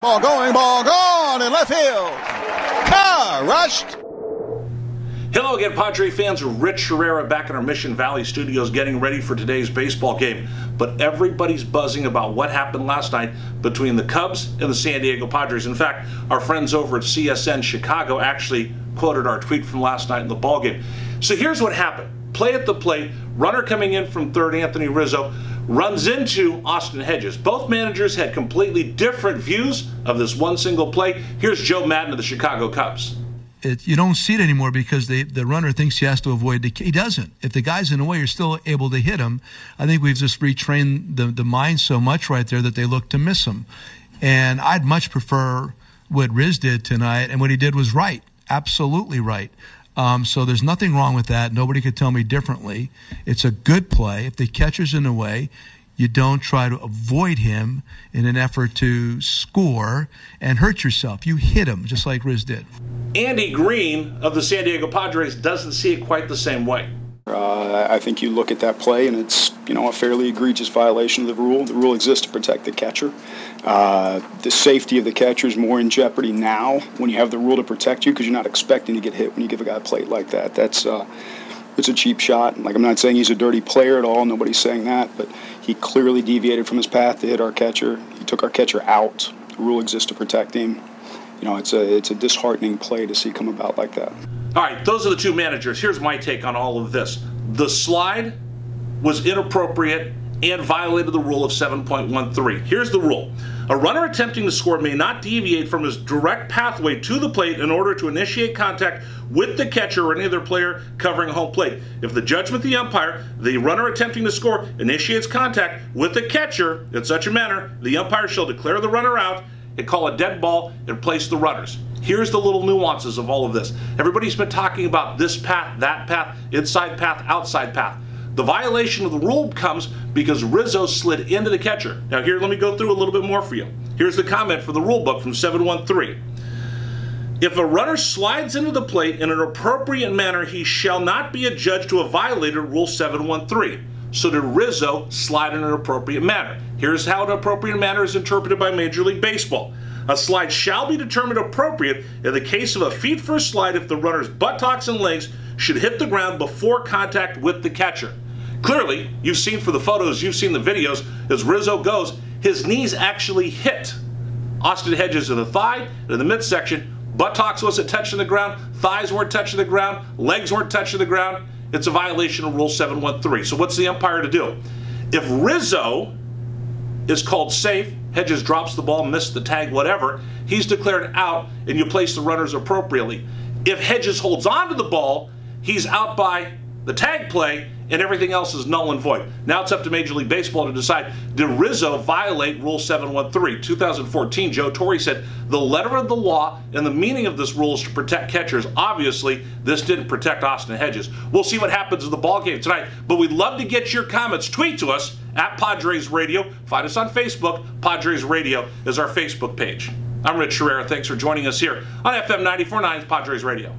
Ball going, ball gone in left field. Car rushed. Hello again, Padre fans. Rich Herrera back in our Mission Valley studios getting ready for today's baseball game. But everybody's buzzing about what happened last night between the Cubs and the San Diego Padres. In fact, our friends over at CSN Chicago actually quoted our tweet from last night in the ball game. So here's what happened. Play at the plate, runner coming in from third, Anthony Rizzo, runs into Austin Hedges. Both managers had completely different views of this one single play. Here's Joe Madden of the Chicago Cubs. You don't see it anymore because the runner thinks he has to avoid he doesn't. If the guy's in the way, you're still able to hit him. I think we've just retrained the mind so much right there that they look to miss him. And I'd much prefer what Riz did tonight, and what he did was right, absolutely right. So there's nothing wrong with that. Nobody could tell me differently. It's a good play. If the catcher's in the way, you don't try to avoid him in an effort to score and hurt yourself. You hit him, just like Riz did. Andy Green of the San Diego Padres doesn't see it quite the same way. I think you look at that play, and it's a fairly egregious violation of the rule. The rule exists to protect the catcher. The safety of the catcher is more in jeopardy now when you have the rule to protect you, because you're not expecting to get hit when you give a guy a plate like that. It's a cheap shot. Like, I'm not saying he's a dirty player at all. Nobody's saying that, but he clearly deviated from his path to hit our catcher. He took our catcher out. The rule exists to protect him. It's a disheartening play to see come about like that. All right, those are the two managers. Here's my take on all of this. The slide was inappropriate and violated the rule of 7.13. Here's the rule. A runner attempting to score may not deviate from his direct pathway to the plate in order to initiate contact with the catcher or any other player covering home plate. If the judgment of the umpire, the runner attempting to score, initiates contact with the catcher in such a manner, the umpire shall declare the runner out and call a dead ball and place the runners. Here's the little nuances of all of this. Everybody's been talking about this path, that path, inside path, outside path. The violation of the rule comes because Rizzo slid into the catcher. Now here, let me go through a little bit more for you. Here's the comment for the rule book from 713. If a runner slides into the plate in an appropriate manner, he shall not be adjudged to have violated Rule 713. So did Rizzo slide in an appropriate manner? Here's how an appropriate manner is interpreted by Major League Baseball. A slide shall be determined appropriate in the case of a feet-first slide if the runner's buttocks and legs should hit the ground before contact with the catcher. Clearly, you've seen for the photos, you've seen the videos, as Rizzo goes, his knees actually hit Austin Hedges in the thigh and in the midsection. Buttocks wasn't touching the ground, thighs weren't touching the ground, legs weren't touching the ground. It's a violation of Rule 713. So what's the umpire to do? If Rizzo is called safe, Hedges drops the ball, missed the tag, whatever, he's declared out and you place the runners appropriately. If Hedges holds on to the ball, he's out by the tag play and everything else is null and void. Now it's up to Major League Baseball to decide, did Rizzo violate Rule 713? 2014, Joe Torre said, the letter of the law and the meaning of this rule is to protect catchers. Obviously, this didn't protect Austin Hedges. We'll see what happens in the ball game tonight, but we'd love to get your comments. Tweet to us at Padres Radio. Find us on Facebook. Padres Radio is our Facebook page. I'm Rich Herrera. Thanks for joining us here on FM 94.9's Padres Radio.